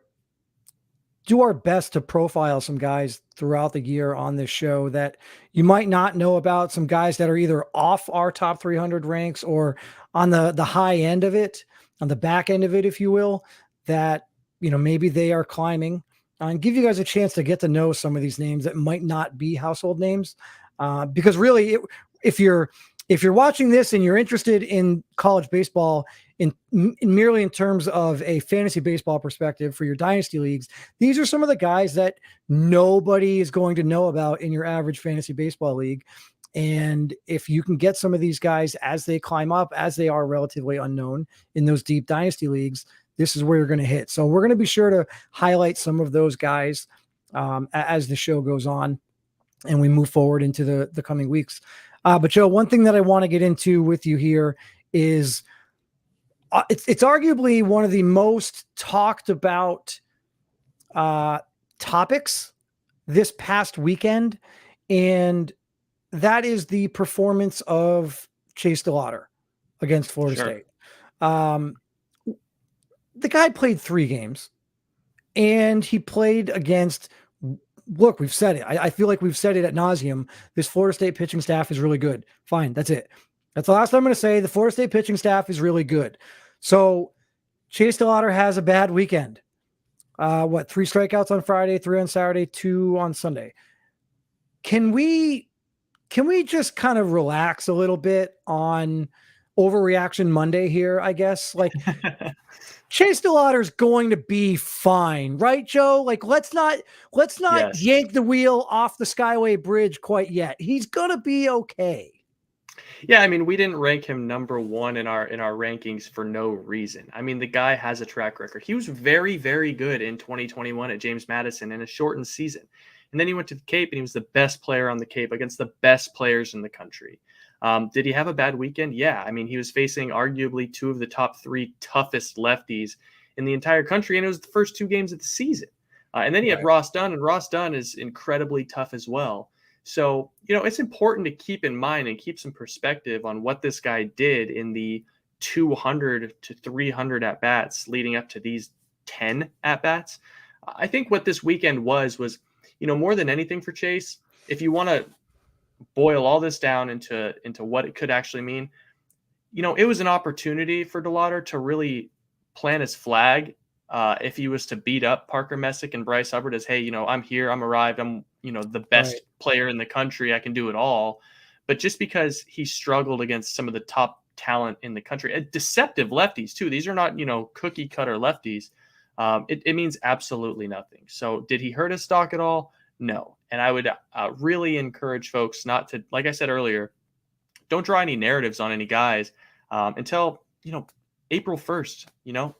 do our best to profile some guys throughout the year on this show that you might not know about, some guys that are either off our top 300 ranks or on the high end of it, on the back end of it, if you will, that, maybe they are climbing, and give you guys a chance to get to know some of these names that might not be household names. Because really, if you're watching this and you're interested in college baseball in merely in terms of a fantasy baseball perspective for your dynasty leagues, these are some of the guys that nobody is going to know about in your average fantasy baseball league. And if you can get some of these guys as they climb up, as they are relatively unknown in those deep dynasty leagues, this is where you're going to hit. So we're going to be sure to highlight some of those guys as the show goes on and we move forward into the coming weeks. But Joe, one thing that I want to get into with you here is it's arguably one of the most talked about topics this past weekend, and that is the performance of Chase DeLauter against Florida State. The guy played 3 games, and he played against, look, we've said it. I feel like we've said it ad nauseum. This Florida State pitching staff is really good. Fine. That's it. That's the last time I'm going to say. The Florida State pitching staff is really good. So Chase DeLauter has a bad weekend. 3 strikeouts on Friday, 3 on Saturday, 2 on Sunday. Can we just kind of relax a little bit on overreaction Monday here, I guess? Like, Chase DeLauter's going to be fine, right, Joe? Like, let's not Yes. yank the wheel off the Skyway Bridge quite yet. He's going to be okay. Yeah, I mean, we didn't rank him number 1 in our rankings for no reason. I mean, the guy has a track record. He was very, very good in 2021 at James Madison in a shortened season. And then he went to the Cape and he was the best player on the Cape against the best players in the country. Did he have a bad weekend? Yeah. I mean, he was facing arguably 2 of the top 3 toughest lefties in the entire country. And it was the first 2 games of the season. And then he had Ross Dunn, and Ross Dunn is incredibly tough as well. So, it's important to keep in mind and keep some perspective on what this guy did in the 200 to 300 at-bats leading up to these 10 at-bats. I think what this weekend was, more than anything for Chase, if you want to boil all this down into what it could actually mean, it was an opportunity for DeLauter to really plant his flag. If he was to beat up Parker Messick and Bryce Hubbard as, hey, I'm here, I'm arrived, I'm, the best player in the country, I can do it all. But just because he struggled against some of the top talent in the country, deceptive lefties too. These are not, cookie cutter lefties. It means absolutely nothing. So did he hurt his stock at all? No. And I would really encourage folks not to, like I said earlier, don't draw any narratives on any guys until, April 1st,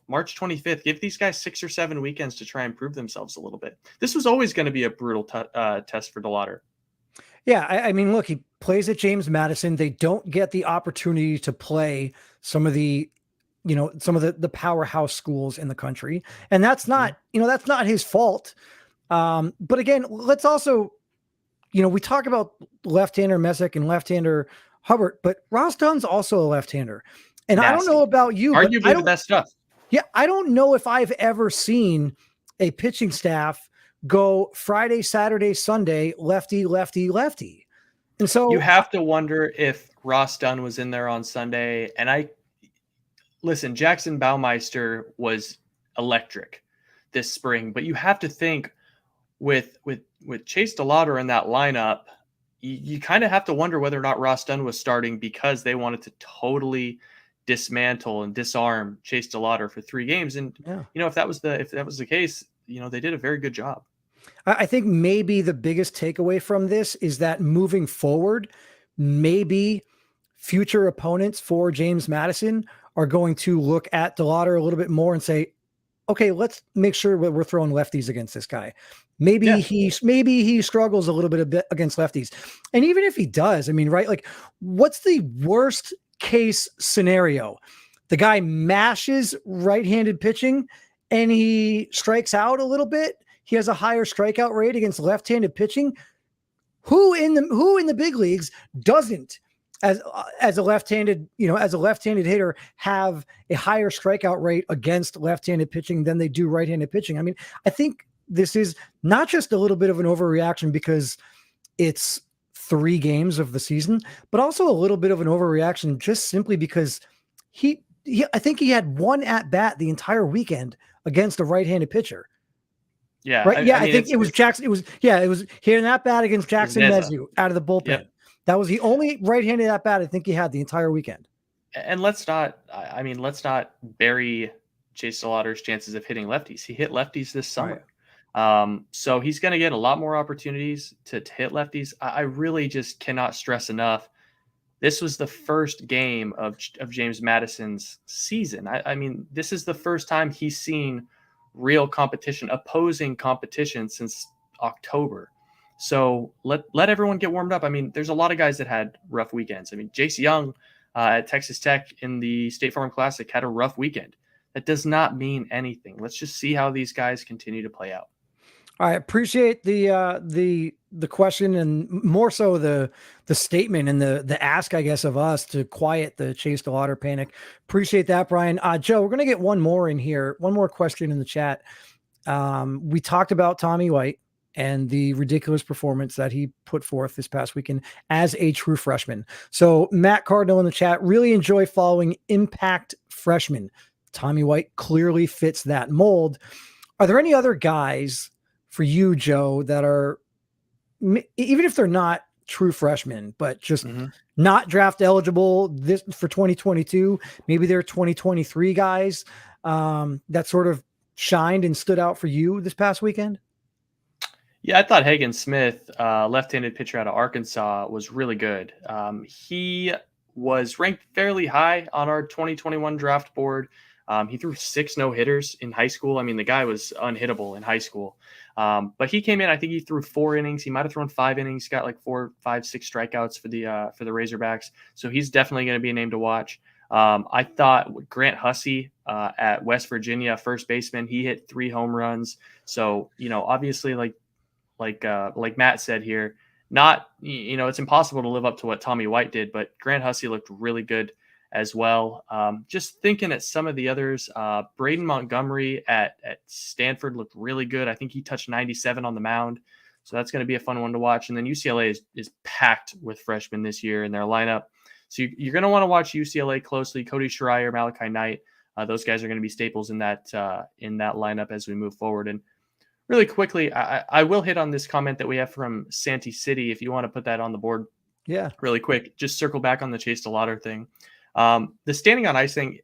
March 25th. Give these guys 6 or 7 weekends to try and prove themselves a little bit. This was always going to be a brutal test for DeLauter. Yeah, I mean, look, he plays at James Madison. They don't get the opportunity to play some of the powerhouse schools in the country. And that's not, that's not his fault. But again, let's also, we talk about left-hander Messick and left-hander Hubbard, but Ross Dunn's also a left-hander. And nasty. I don't know about you, arguably the best stuff. Yeah, I don't know if I've ever seen a pitching staff go Friday, Saturday, Sunday, lefty, lefty, lefty. And so you have to wonder if Ross Dunn was in there on Sunday. And listen, Jackson Baumeister was electric this spring, but you have to think with Chase DeLauter in that lineup, you kind of have to wonder whether or not Ross Dunn was starting because they wanted to totally dismantle and disarm Chase DeLauter for 3 games. And, if that was the case, they did a very good job. I think maybe the biggest takeaway from this is that moving forward, maybe future opponents for James Madison are going to look at DeLauter a little bit more and say, okay, let's make sure we're throwing lefties against this guy. Maybe he struggles a little bit against lefties. And even if he does, I mean, right? Like, what's the worst case scenario? The guy mashes right-handed pitching and he strikes out a little bit. He has a higher strikeout rate against left-handed pitching. Who in the big leagues doesn't, as a left-handed hitter, have a higher strikeout rate against left-handed pitching than they do right-handed pitching? I mean, I think this is not just a little bit of an overreaction because it's 3 games of the season, but also a little bit of an overreaction just simply because I think he had 1 at bat the entire weekend against a right-handed pitcher. Yeah. Right. Yeah. I think it was Jackson. It was he had an at bat against Jackson Mezu out of the bullpen. Yep. That was the only right-handed at bat I think he had the entire weekend. And let's not bury Chase DeLauter's chances of hitting lefties. He hit lefties this summer. Right. So he's going to get a lot more opportunities to hit lefties. I really just cannot stress enough. This was the first game of James Madison's season. I mean, this is the first time he's seen real competition, opposing competition since October. So let everyone get warmed up. I mean, there's a lot of guys that had rough weekends. I mean, Jace Young at Texas Tech in the State Farm Classic had a rough weekend. That does not mean anything. Let's just see how these guys continue to play out. I appreciate the question, and more so the statement and the ask, I guess, of us to quiet the Chase DeLauter panic. Appreciate that, Brian. Joe, we're going to get one more in here. One more question in the chat. We talked about Tommy White and the ridiculous performance that he put forth this past weekend as a true freshman. So Matt Cardinal in the chat, really enjoy following impact freshmen. Tommy White clearly fits that mold. Are there any other guys for you, Joe, that are, even if they're not true freshmen, but just not draft eligible this for 2022, maybe they're 2023 guys that sort of shined and stood out for you this past weekend? Yeah, I thought Hagen Smith, left-handed pitcher out of Arkansas, was really good. He was ranked fairly high on our 2021 draft board. He threw 6 no-hitters in high school. I mean, the guy was unhittable in high school. But he came in, I think he threw 4 innings. He might have thrown 5 innings, got like 4, 5, 6 strikeouts for the Razorbacks. So he's definitely going to be a name to watch. I thought Grant Hussey at West Virginia, first baseman, he hit 3 home runs. So, obviously like Matt said here, not, it's impossible to live up to what Tommy White did, but Grant Hussey looked really good as well. Just thinking at some of the others, Braden Montgomery at Stanford looked really good. I think he touched 97 on the mound. So that's going to be a fun one to watch. And then UCLA is packed with freshmen this year in their lineup. So you're going to want to watch UCLA closely. Cody Schreier, Malachi Knight, those guys are going to be staples in that lineup as we move forward. And really quickly, I will hit on this comment that we have from Santee City. If you want to put that on the board, yeah, really quick, just circle back on the Chase DeLauter thing. The standing on ice thing,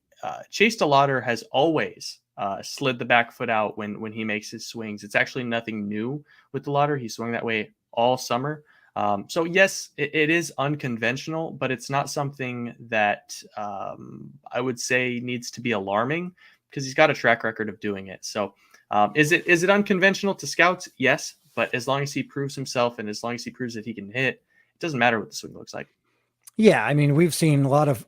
Chase DeLauter has always slid the back foot out when he makes his swings. It's actually nothing new with DeLauter. He swung that way all summer. So yes, it is unconventional, but it's not something that I would say needs to be alarming because he's got a track record of doing it. So is it unconventional to scouts? Yes, but as long as he proves himself and as long as he proves that he can hit, it doesn't matter what the swing looks like. Yeah, I mean, we've seen a lot of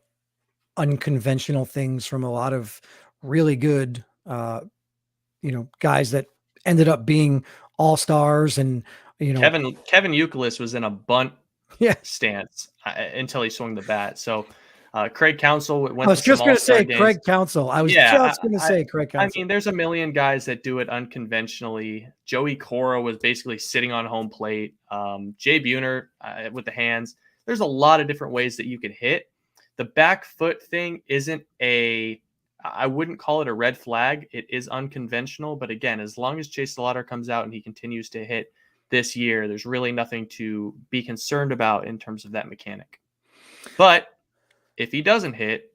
unconventional things from a lot of really good, guys that ended up being all-stars, and Kevin Youkilis was in a bunt stance until he swung the bat. So Craig Counsell went. I was just going to say Craig Counsell. I mean, there's a million guys that do it unconventionally. Joey Cora was basically sitting on home plate. Jay Buhner with the hands. There's a lot of different ways that you can hit. The back foot thing I wouldn't call it a red flag. It is unconventional. But again, as long as Chase DeLauter comes out and he continues to hit this year, there's really nothing to be concerned about in terms of that mechanic. But if he doesn't hit,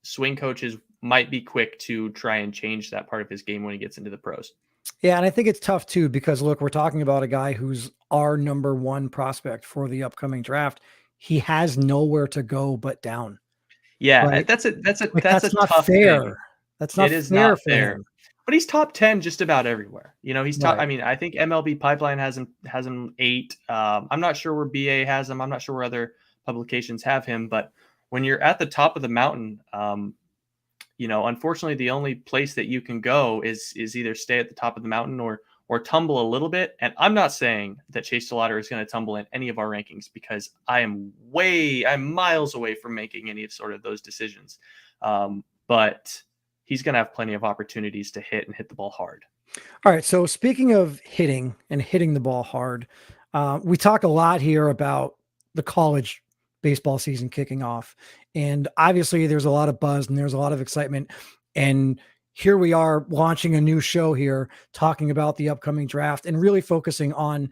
swing coaches might be quick to try and change that part of his game when he gets into the pros. Yeah, and I think it's tough too because look, we're talking about a guy who's our number 1 prospect for the upcoming draft. He has nowhere to go but down. Yeah, right? that's not tough fair. thing. That's not it is fair not for fair. him. But he's top 10 just about everywhere. He's top. Right. I mean, I think MLB Pipeline has him 8. I'm not sure where BA has him. I'm not sure where other publications have him. But when you're at the top of the mountain, unfortunately, the only place that you can go is either stay at the top of the mountain or tumble a little bit. And I'm not saying that Chase DeLauter is going to tumble in any of our rankings because I'm miles away from making any sort of those decisions. But he's going to have plenty of opportunities to hit the ball hard. All right. So speaking of hitting the ball hard, we talk a lot here about the college baseball season kicking off. And obviously there's a lot of buzz and there's a lot of excitement. And here we are launching a new show here, talking about the upcoming draft and really focusing on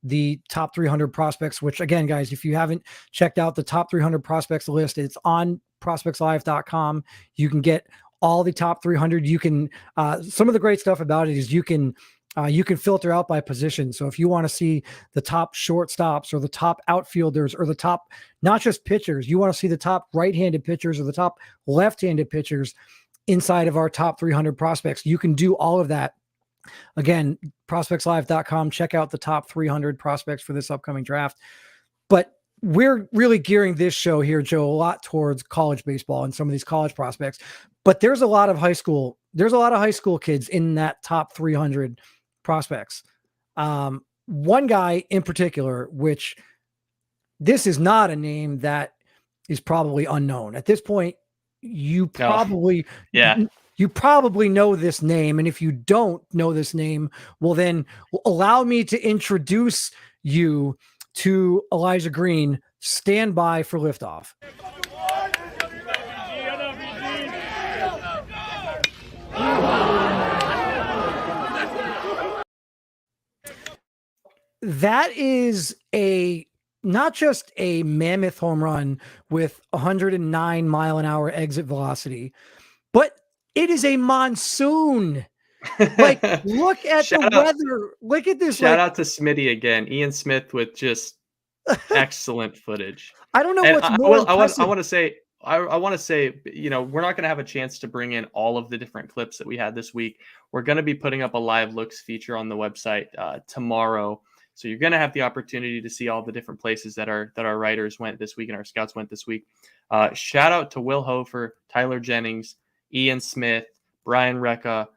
the top 300 prospects, which again, guys, if you haven't checked out the top 300 prospects list, it's on prospectslive.com. You can get all the top 300. You can, some of the great stuff about it is you can filter out by position. So if you want to see the top shortstops or the top outfielders or the top, not just pitchers, you want to see the top right-handed pitchers or the top left-handed pitchers inside of our top 300 prospects. You can do all of that. Again, prospectslive.com. Check out the top 300 prospects for this upcoming draft. But we're really gearing this show here, Joe, a lot towards college baseball and some of these college prospects. But there's a lot of high school kids in that top 300 prospects. One guy in particular, which this is not a name that is probably unknown at this point. You probably know this name. And if you don't know this name, well, then allow me to introduce you to Elijah Green. Stand by for liftoff. That is not just a mammoth home run with 109-mile-an-hour exit velocity, but it is a monsoon. Like, look at the weather. Look at this. Shout out to Smitty again. Ian Smith with just excellent footage. I don't know And what's more impressive. I want to say, we're not going to have a chance to bring in all of the different clips that we had this week. We're going to be putting up a live looks feature on the website tomorrow. So you're going to have the opportunity to see all the different places that our writers went this week and our scouts went this week. Shout out to Will Hofer, Tyler Jennings, Ian Smith, Brian Recca,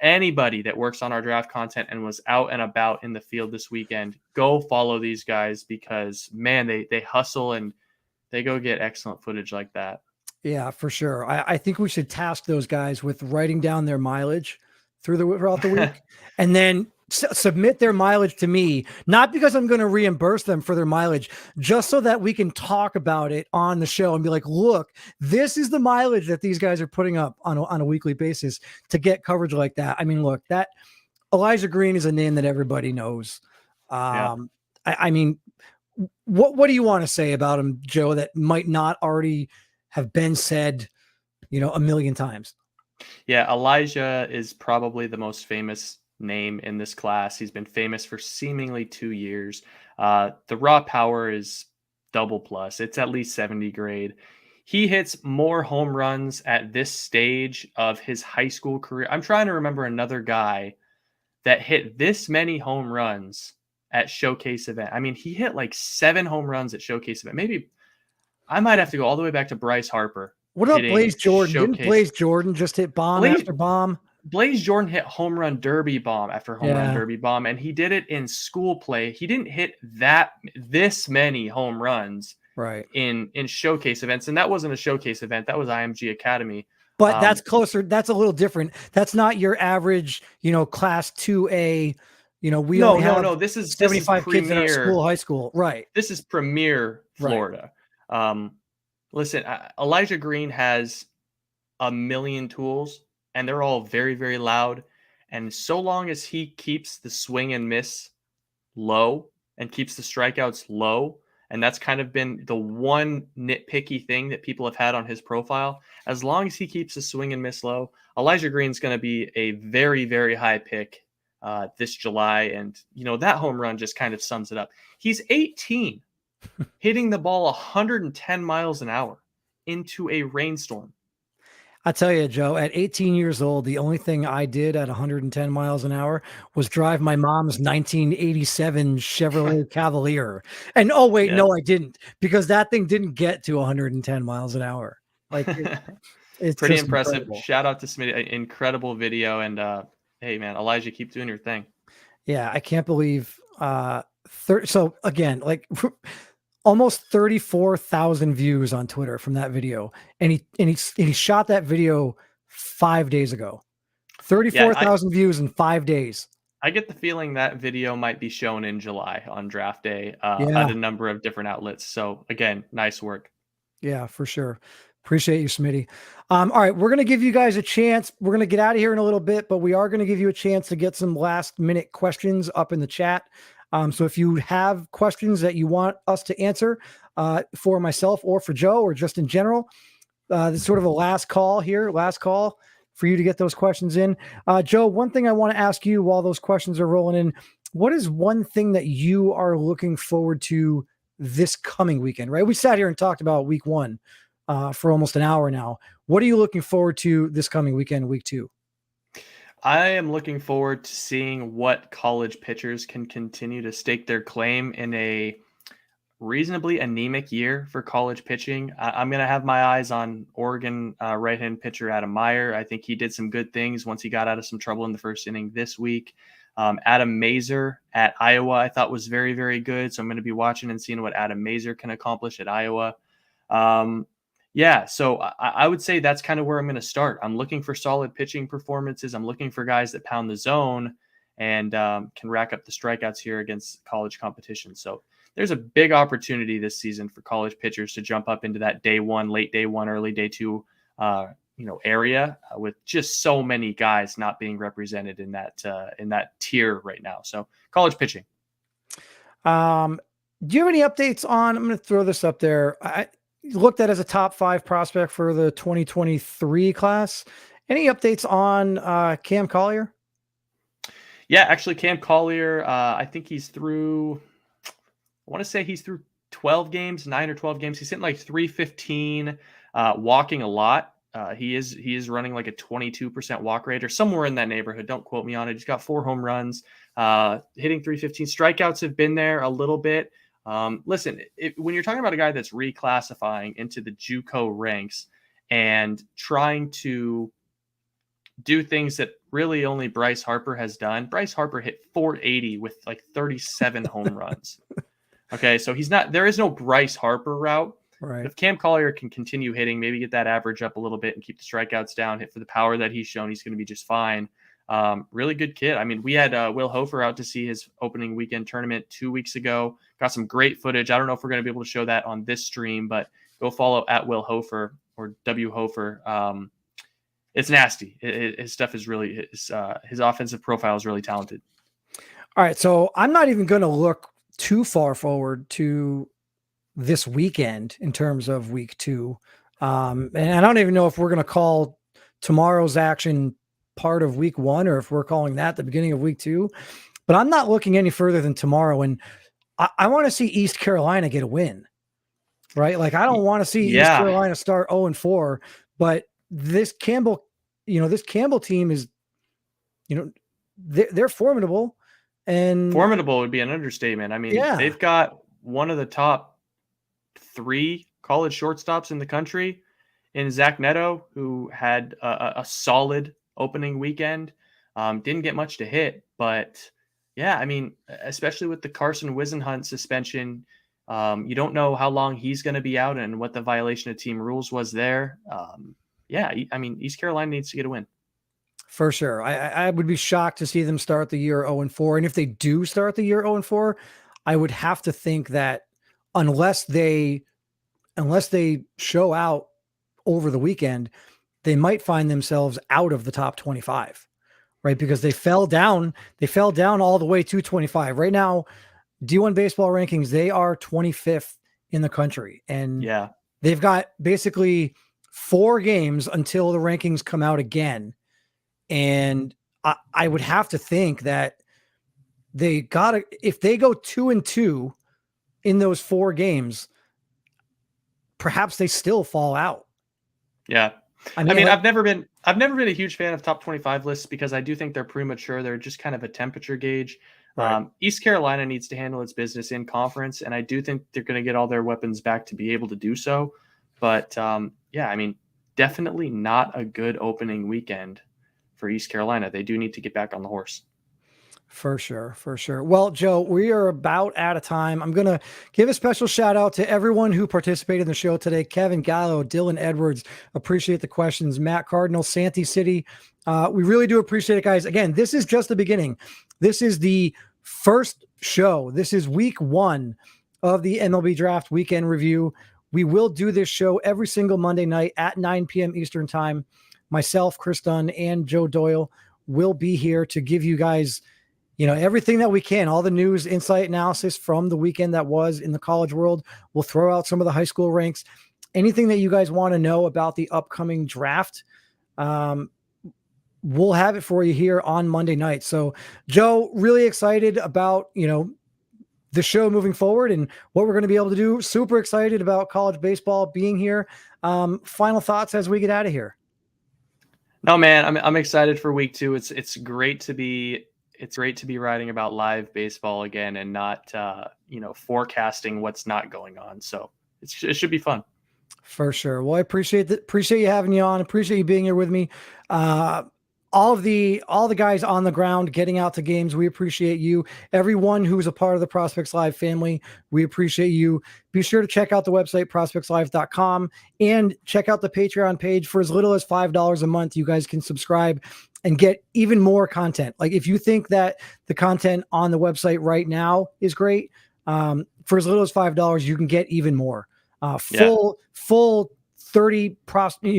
anybody that works on our draft content and was out and about in the field this weekend. Go follow these guys because, man, they hustle and they go get excellent footage like that. Yeah, for sure. I think we should task those guys with writing down their mileage throughout the week and then submit their mileage to me, not because I'm going to reimburse them for their mileage, just so that we can talk about it on the show and be like, look, this is the mileage that these guys are putting up on a weekly basis to get coverage like that. I mean, look, that Elijah Green is a name that everybody knows. Yeah. I mean, what do you want to say about him, Joe, that might not already have been said, a million times? Yeah, Elijah is probably the most famous name in this class. He's been famous for seemingly 2 years. The raw power is double plus. It's at least 70 grade. He hits more home runs at this stage of his high school career. I'm trying to remember another guy that hit this many home runs at showcase event. I mean, he hit like 7 home runs at showcase event. Maybe I might have to go all the way back to Bryce Harper. What about Blaze Jordan? Didn't Blaze Jordan just hit bomb after bomb? Blaze Jordan hit home run derby bomb after home run derby bomb, and he did it in school play. He didn't hit this many home runs in showcase events, and that wasn't a showcase event. That was IMG Academy. But that's closer. That's a little different. That's not your average, class 2A. No. This is 75 kids in our school, high school. Right. This is premier Florida. Right. Listen, Elijah Green has a million tools, and they're all very, very loud. And so long as he keeps the swing and miss low and keeps the strikeouts low, and that's kind of been the one nitpicky thing that people have had on his profile, as long as he keeps the swing and miss low, Elijah Green's going to be a very, very high pick this July. And, that home run just kind of sums it up. He's 18. Hitting the ball 110 miles an hour into a rainstorm. I tell you, Joe, at 18 years old, the only thing I did at 110 miles an hour was drive my mom's 1987 Chevrolet Cavalier. And no, I didn't, because that thing didn't get to 110 miles an hour. Like, it's pretty impressive. Incredible. Shout out to Smitty. Incredible video. And hey, man, Elijah, keep doing your thing. Yeah, I can't believe. So again, like almost 34,000 views on Twitter from that video, and he shot that video 5 days ago. 34,000 views in 5 days. I get the feeling that video might be shown in July on draft day at a number of different outlets. So again, nice work. Yeah, for sure. Appreciate you, Smitty. All right, we're going to give you guys a chance. We're going to get out of here in a little bit, but we are going to give you a chance to get some last minute questions up in the chat. So if you have questions that you want us to answer for myself or for Joe or just in general, this is sort of a last call for you to get those questions in. Joe, one thing I want to ask you while those questions are rolling in, what is one thing that you are looking forward to this coming weekend, right? We sat here and talked about week 1 for almost an hour now. What are you looking forward to this coming weekend, week 2? I am looking forward to seeing what college pitchers can continue to stake their claim in a reasonably anemic year for college pitching. I'm going to have my eyes on Oregon right-hand pitcher Adam Meyer. I think he did some good things once he got out of some trouble in the first inning this week. Adam Mazer at Iowa I thought was very, very good. So I'm going to be watching and seeing what Adam Mazer can accomplish at Iowa. So I would say that's kind of where I'm going to start. I'm looking for solid pitching performances. I'm looking for guys that pound the zone and can rack up the strikeouts here against college competition. So there's a big opportunity this season for college pitchers to jump up into that day 1, late day 1, early day 2, area with just so many guys not being represented in that tier right now. So college pitching. Do you have any updates on, I'm going to throw this up there. I looked at as a top 5 prospect for the 2023 class. Any updates on Cam Collier? Yeah, actually Cam Collier, I think he's through, I want to say he's through 12 games, 9 or 12 games. He's hitting like 315, walking a lot. He is running like a 22% walk rate or somewhere in that neighborhood. Don't quote me on it. He's got 4 home runs, hitting 315. Strikeouts have been there a little bit. Listen, when you're talking about a guy that's reclassifying into the JUCO ranks and trying to do things that really only Bryce Harper has done. Bryce Harper hit 480 with like 37 home runs. Okay, so there is no Bryce Harper route. Right. If Cam Collier can continue hitting, maybe get that average up a little bit and keep the strikeouts down, hit for the power that he's shown, he's going to be just fine. Really good kid. I mean, we had Will Hofer out to see his opening weekend tournament 2 weeks ago. Got some great footage. I don't know if we're going to be able to show that on this stream, but go follow at Will Hofer or W Hofer. It's nasty. His stuff is really his offensive profile is really talented. All right, so I'm not even going to look too far forward to this weekend in terms of week 2, and I don't even know if we're going to call tomorrow's action part of week 1 or if we're calling that the beginning of week 2. But I'm not looking any further than tomorrow, and I want to see East Carolina get a win, right? Like I don't want to see East Carolina start 0-4, but this Campbell team is, they're formidable, and formidable would be an understatement. I mean, they've got one of the top 3 college shortstops in the country in Zach Neto, who had a solid opening weekend. Didn't get much to hit, but yeah, I mean, especially with the Carson Wisenhunt suspension, you don't know how long he's going to be out and what the violation of team rules was there. I mean, East Carolina needs to get a win. For sure. I would be shocked to see them start the year 0-4. And if they do start the year 0-4, I would have to think that unless they show out over the weekend, they might find themselves out of the top 25, right? Because they fell down all the way to 25. Right now, D1 baseball rankings, they are 25th in the country. And they've got basically 4 games until the rankings come out again. And I would have to think that if they go 2-2 in those 4 games, perhaps they still fall out. Yeah. I mean, I've never been a huge fan of top 25 lists because I do think they're premature. They're just kind of a temperature gauge. Right. East Carolina needs to handle its business in conference, and I do think they're going to get all their weapons back to be able to do so. But I mean, definitely not a good opening weekend for East Carolina. They do need to get back on the horse. For sure. Well, Joe, we are about out of time. I'm going to give a special shout out to everyone who participated in the show today. Kevin Gallo, Dylan Edwards, appreciate the questions. Matt Cardinal, Santee City. We really do appreciate it, guys. Again, this is just the beginning. This is the first show. This is week 1 of the MLB Draft Weekend Review. We will do this show every single Monday night at 9 p.m. Eastern Time. Myself, Kris Dunn, and Joe Doyle will be here to give you guys, everything that we can, all the news, insight, analysis from the weekend that was in the college world. We'll throw out some of the high school ranks. Anything that you guys want to know about the upcoming draft, we'll have it for you here on Monday night. So, Joe, really excited about, the show moving forward and what we're going to be able to do. Super excited about college baseball being here. Final thoughts as we get out of here. No, man, I'm excited for week 2. It's great to be writing about live baseball again and not forecasting what's not going on. So it should be fun. For sure. Well, I appreciate you having you on. Appreciate you being here with me. All the guys on the ground getting out to games, we appreciate you. Everyone who's a part of the Prospects Live family, we appreciate you. Be sure to check out the website, prospectslive.com, and check out the Patreon page. For as little as $5 a month, you guys can subscribe and get even more content. Like if you think that the content on the website right now is great, for as little as $5, you can get even more. Full 30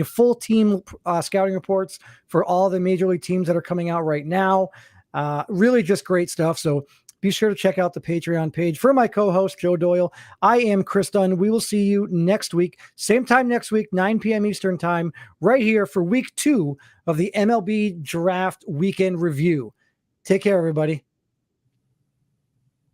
full team scouting reports for all the major league teams that are coming out right now. Really just great stuff. So be sure to check out the Patreon page. For my co-host, Joe Doyle, I am Kris Dunn. We will see you next week. Same time next week, 9 p.m. Eastern time, right here for week 2 of the MLB Draft Weekend Review. Take care, everybody.